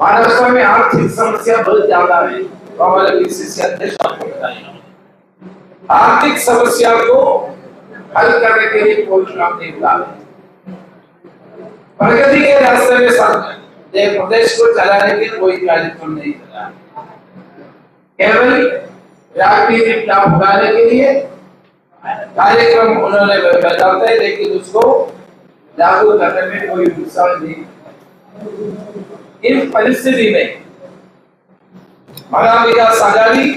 महाराष्ट्र में आर्थिक समस्या बहुत ज्यादा है, तो हमारे बीसीसी अध्यक्ष आपको बताएंगे। आर्थिक समस्या को हल करने के लिए कोई काम नहीं हुआ। प्रगति के रास्ते में प्रदेश को चलाने के कोई कार्यक्रम नहीं चला, केवल राजनीतिक लाभ उठाने के लिए कार्यक्रम उन्होंने बताते हैं, लेकिन उसको लागू करने में कोई उत्साह नहीं। इन परिस्थिति में महा विकास आघाड़ी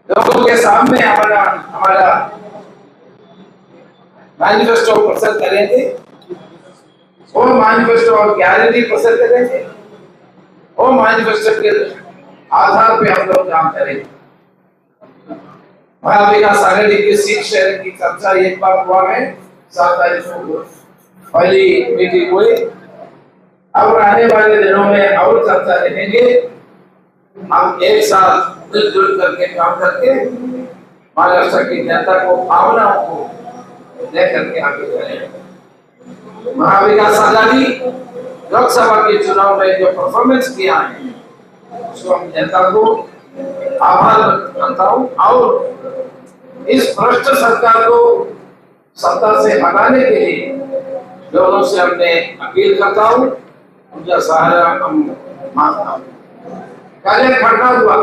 लोगों के सामने हमारा मैनिफेस्टो प्रस्तुत करेंगे। वो मैनिफेस्टो और गारंटी प्रस्तुत करेंगे। वो मैनिफेस्टो के आधार पे हम लोग काम करेंगे। महा विकास आघाड़ी की सीट शेयरिंग की चर्चा एक बार हुआ है, 7 तारीख को पहली मीटिंग हुई। अब आने वाले दिनों में और चर्चा रहेंगे। हम एक साथ मिलजुल करके काम करके महाराष्ट्र की जनता को, भावनाओं को लेकर के आगे चलेंगे। महाविकास आघाड़ी लोकसभा के चुनाव में जो परफॉर्मेंस किया है, उसको हम जनता को आभार करता हूँ और इस भ्रष्ट सरकार को सत्ता से हटाने के लिए लोगों से हमने अपील करता हूँ, उनका सहारा हम मांगता हूँ। कल एक घटना हुआ,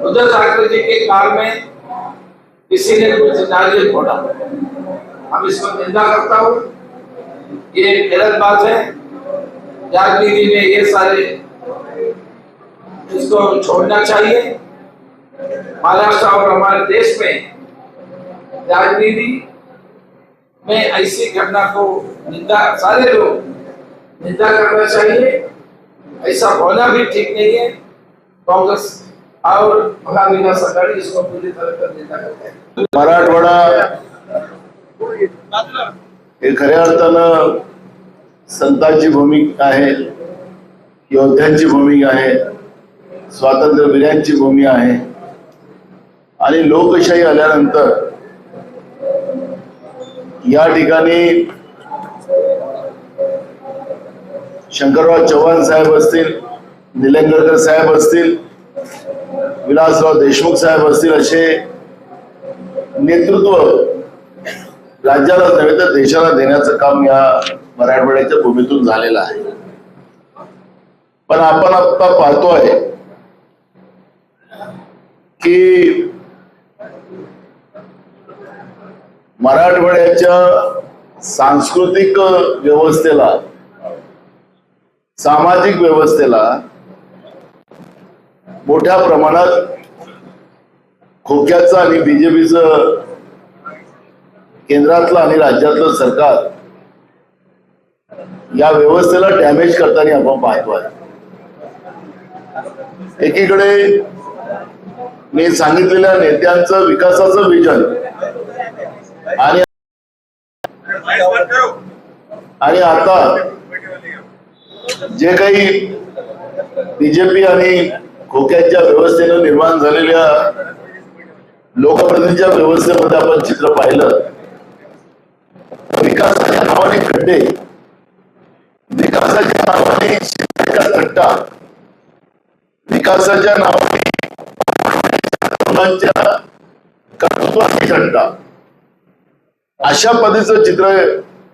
उद्धव ठाकरे जी के कार में किसी ने कुछ नारियल फोड़ा। हम इसको निंदा करता हूँ, ये गलत बात है। राजनीति में ये सारे इसको छोड़ना चाहिए। महाराष्ट्र और हमारे देश में राजनीति में ऐसी घटना को निंदा, सारे लोग निंदा करना चाहिए। ऐसा होना भी ठीक नहीं है। कांग्रेस और महाविकास आघाड़ी इसको पूरी तरह निंदा करते हैं। मराठवाडा हे खऱ्या अर्थानं संतांची भूमिका आहे, योद्ध्यांची भूमिका आहे, स्वातंत्र्यवीरांची भूमिका आहे आणि लोकशाही आल्यानंतर या ठिकाणी शंकरराव चव्हाण साहेब असतील, निलंगेकर साहेब असतील, विलासराव देशमुख साहेब असतील, असे नेतृत्व राज्याला नव्हे तर देशाला देण्याचं काम या मराठवाड्याच्या भूमीतून झालेलं आहे। पण आपण आता पाहतोय की मराठवाड्याच्या सांस्कृतिक व्यवस्थेला, सामाजिक व्यवस्थेला मोठ्या प्रमाणात खोक्याचं आणि बीजेपीचं केंद्रातलं आणि राज्यातलं सरकार या व्यवस्थेला डॅमेज करताना आपण पाहतोय। एकीकडे मी सांगितलेल्या नेत्यांचं विकासाचं विजन आणि आता जे काही बीजेपी आणि खोक्याच्या व्यवस्थेने निर्माण झालेल्या लोकप्रतिनिधीच्या व्यवस्थेमध्ये आपण चित्र पाहिलं। विकासाच्या नावाने खड्डे, विकासाच्या नावाने थट्टा, विकासाच्या नावाने कर्तृत्वाची थट्टा, अशा पद्धतीचं चित्र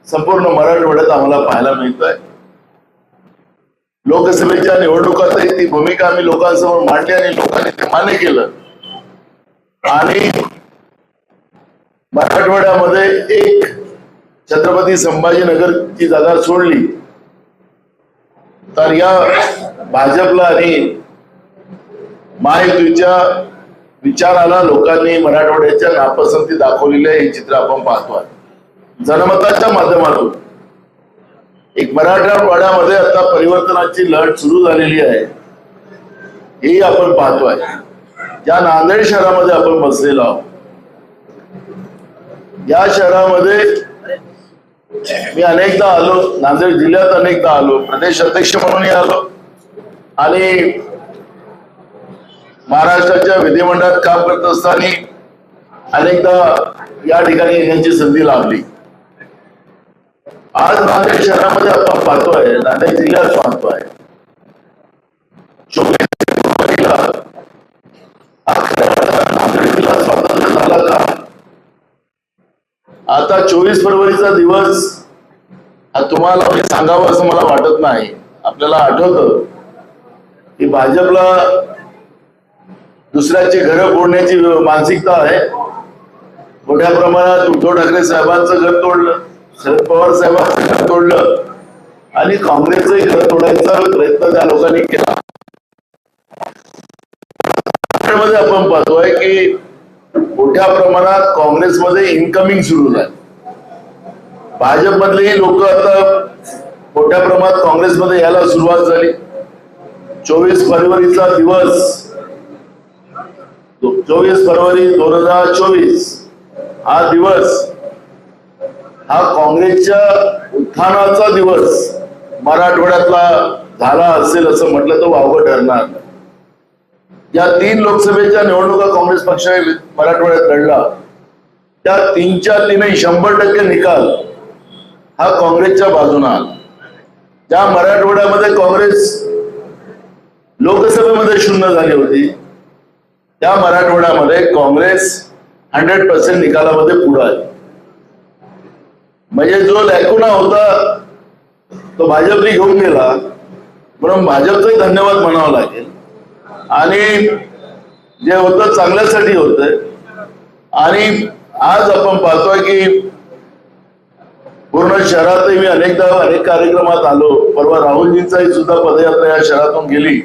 संपूर्ण मराठवाड्यात आम्हाला पाहायला मिळतंय। लोकसभेच्या निवडणुकातही ती भूमिका आम्ही लोकांसमोर मांडली आणि लोकांनी ते मान्य केलं आणि मराठवाड्यामध्ये एक छत्रपती संभाजीनगरची जागा सोडली तर या भाजपला आणि महायुतीच्या विचाराला लोकांनी मराठवाड्याच्या नापसंती दाखवलेली आहे। हे चित्र आपण पाहतोय जनमताच्या माध्यमातून। एक मराठवाड्यामध्ये आता परिवर्तनाची लढत सुरू झालेली आहे, हेही आपण पाहतोय। ज्या नांदेड शहरामध्ये आपण बसलेलो आहोत, या शहरामध्ये मी अनेकदा आलो, नांदेड जिल्ह्यात अनेकदा आलो, प्रदेश अध्यक्ष म्हणूनही आलो आणि महाराष्ट्राच्या विधिमंडळात काम करत असताना अनेकदा या ठिकाणी येण्याची संधी लाभली। आज नांदेड शहरामध्ये आपण पाहतोय, नांदेड जिल्ह्यात पाहतोय आता 24 फरवरीचा दिवस हा तुम्हाला मी सांगावं असं मला वाटत नाही. आपल्याला आठवतं की भाजपला दुसऱ्याची घरं फोडण्याची मानसिकता आहे. मोठ्या प्रमाणात उद्धव ठाकरे साहेबांचं घर तोडलं, शरद पवार साहेबांचं घर तोडलं आणि काँग्रेसचंही घर तोडायचा प्रयत्न त्या लोकांनी केला. मध्ये आपण पाहतोय की मोठ्या प्रमाणात काँग्रेसमध्ये इन्कमिंग सुरू झालं. भाजपमधलेही लोक आता मोठ्या प्रमाणात काँग्रेसमध्ये यायला सुरुवात झाली. 24 फरवरीचा दिवस 24 फरवरी 2024 हा दिवस हा काँग्रेसच्या उत्थानाचा दिवस मराठवाड्यातला झाला असेल असं म्हटलं तर वावगं ठरणार. या 3 लोकसभेच्या निवडणुका काँग्रेस पक्षाने मराठवाड्यात लढला, त्या 3च्या 3 100% निकाल हा काँग्रेसच्या बाजूने आला. ज्या मराठवाड्यामध्ये काँग्रेस लोकसभेमध्ये शून्य झाली होती, त्या मराठवाड्यामध्ये काँग्रेस 100% निकालामध्ये पुढे आली. म्हणजे जो लॅकुना होता तो भाजपने घेऊन गेला, म्हणून भाजपचाही धन्यवाद म्हणावं लागेल. आणि जे होतं चांगल्यासाठी होतं. आणि आज आपण पाहतोय की पूर्ण शहरातही मी अनेक कार्यक्रमात आलो. परवा राहुलजींचाही सुद्धा पदयात्रा या शहरातून गेली.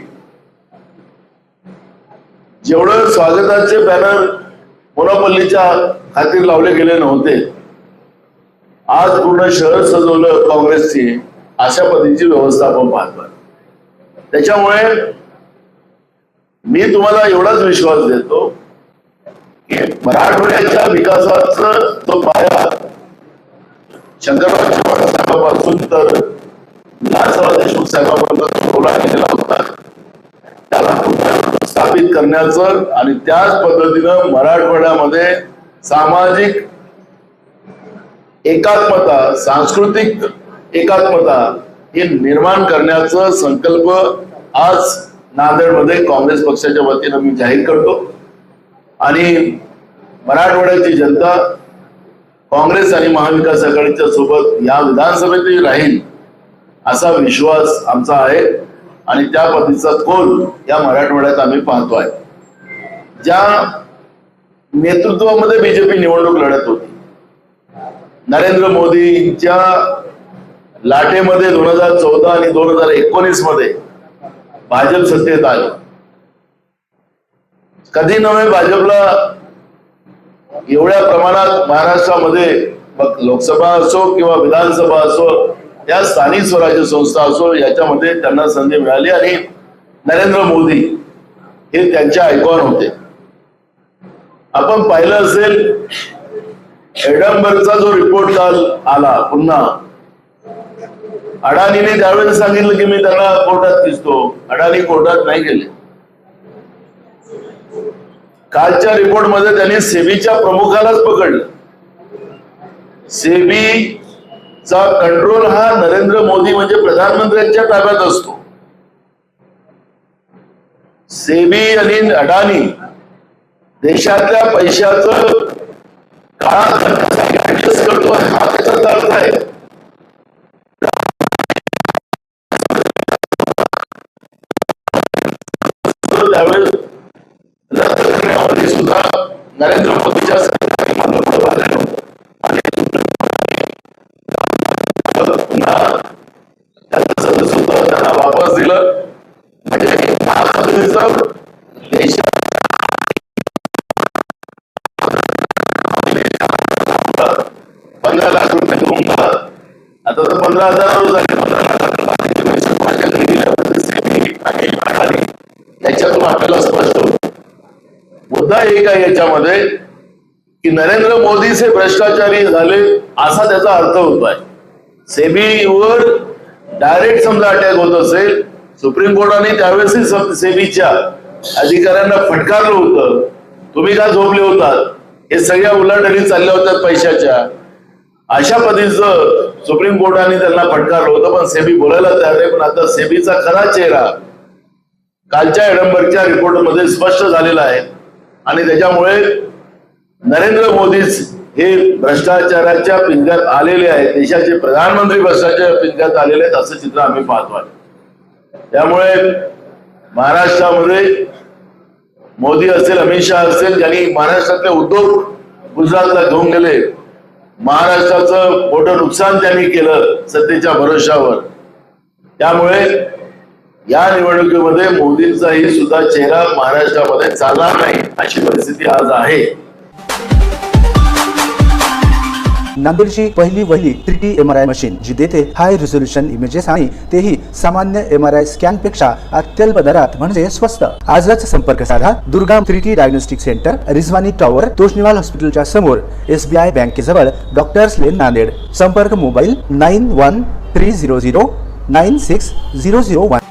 जेवढं स्वागताचे बॅनर मोनापल्लीच्या खातीर लावले गेले नव्हते, आज पूर्ण शहर सजवलं काँग्रेसची, अशा पद्धतीची व्यवस्था आपण पाहतोय. त्याच्यामुळे मी तुम्हाला एवढाच विश्वास देतो की मराठवाड्याच्या विकासाचा जो पाया शंकरराव चव्हाण साहेबांपासून तर विधानसभा देशमुख साहेबांपर्यंत ठेवला गेलेला होता, त्याला स्थापित करण्याचं आणि त्याच पद्धतीनं मराठवाड्यामध्ये सामाजिक एकात्मता, सांस्कृतिक एकात्मता हे निर्माण करण्याचा संकल्प आज नांदेडमध्ये काँग्रेस पक्षाच्या वतीनं मी जाहीर करतो. आणि मराठवाड्याची जनता काँग्रेस आणि महाविकास आघाडीच्या सोबत या विधानसभेतही राहील असा विश्वास आमचा आहे. आणि त्या पद्धतीचा कौल या मराठवाड्यात आम्ही पाहतोय. ज्या नेतृत्वामध्ये बीजेपी निवडणूक लढत होती, नरेंद्र मोदींच्या लाटेमध्ये 2014 आणि 2019 मध्ये भाजप सत्तेत आले. कधी नव्हे भाजपला एवढ्या प्रमाणात महाराष्ट्रामध्ये लोकसभा असो किंवा विधानसभा असो, या स्थानिक स्वराज्य संस्था असो, याच्यामध्ये त्यांना संधी मिळाली. आणि नरेंद्र मोदी हे त्यांचे आयकॉन होते. आपण पाहिलं असेल एडनबर्गचा जो रिपोर्ट काल आला, पुन्हा अडाणीने त्यावेळेस सांगितलं की मी त्यांना कोर्टात दिसतो. अडाणी कोर्टात नाही गेले. कालच्या रिपोर्ट मध्ये त्यांनी सेबीच्या प्रमुखालाच पकडलं. सेबीचा कंट्रोल हा नरेंद्र मोदी म्हणजे प्रधानमंत्र्यांच्या ताब्यात असतो. सेबी आणि अडाणी देशातल्या पैशाचं काळा ऍडजस्ट करतो, हा त्याचा अर्थ आहे. त्यावेळेस सुद्धा नरेंद्र मोदीच्या सुद्धा त्यांना वापस दिलं. म्हणजे देश 15 लाख रुपये देऊन आता तर 15,000 झाले. 15 लाख याच्यातून आपल्याला स्पष्ट होतं. मुद्दा एक आहे याच्यामध्ये की नरेंद्र मोदीचे भ्रष्टाचारी झाले असा त्याचा अर्थ होतोय. सेबीवर डायरेक्ट समजा अटॅक होत असेल, सुप्रीम कोर्टाने त्यावेळेस सेबीच्या अधिकाऱ्यांना फटकारलं होतं, तुम्ही का झोपले होतात, हे सगळ्या उलाढाली चालल्या होत्या पैशाच्या, अशा पद्धतीचं सुप्रीम कोर्टाने त्यांना फटकारलं होतं. पण सेबी बोलायला तयार आहे. पण आता सेबीचा खरा चेहरा कालच्या एडनबर्गच्या रिपोर्टमध्ये स्पष्ट झालेला आहे. आणि त्याच्यामुळे नरेंद्र मोदीच हे भ्रष्टाचाराच्या पिंजऱ्यात आलेले आहेत, देशाचे प्रधानमंत्री भ्रष्टाचाराच्या पिंजऱ्यात आलेले आहेत असं चित्र आम्ही पाहतोय. त्यामुळे महाराष्ट्रामध्ये मोदी असेल, अमित शहा असेल, ज्यांनी महाराष्ट्रातले उद्योग गुजरातला घेऊन गेले, महाराष्ट्राचं मोठं नुकसान त्यांनी केलं सत्तेच्या भरोशावर. त्यामुळे या निवडणुकीमध्ये मोदींचाही सुद्धा चेहरा महाराष्ट्रामध्ये चालणार नाही अशी परिस्थिती आज आहे. नांदेडची पहिली वहिली 3D MRI मशीन जी देते हाय रिझोल्युशन इमेजेस आणि तेही सामान्य MRI स्कॅन पेक्षा अत्यल्प दरात म्हणजे स्वस्त. आजच संपर्क साधा. Durga 3D diagnostic centre, Rizwani tower, Toshniwal हॉस्पिटलच्या समोर, SBI बँकेजवळ, डॉक्टर्स लेन, नांदेड. संपर्क मोबाईल 9130096001.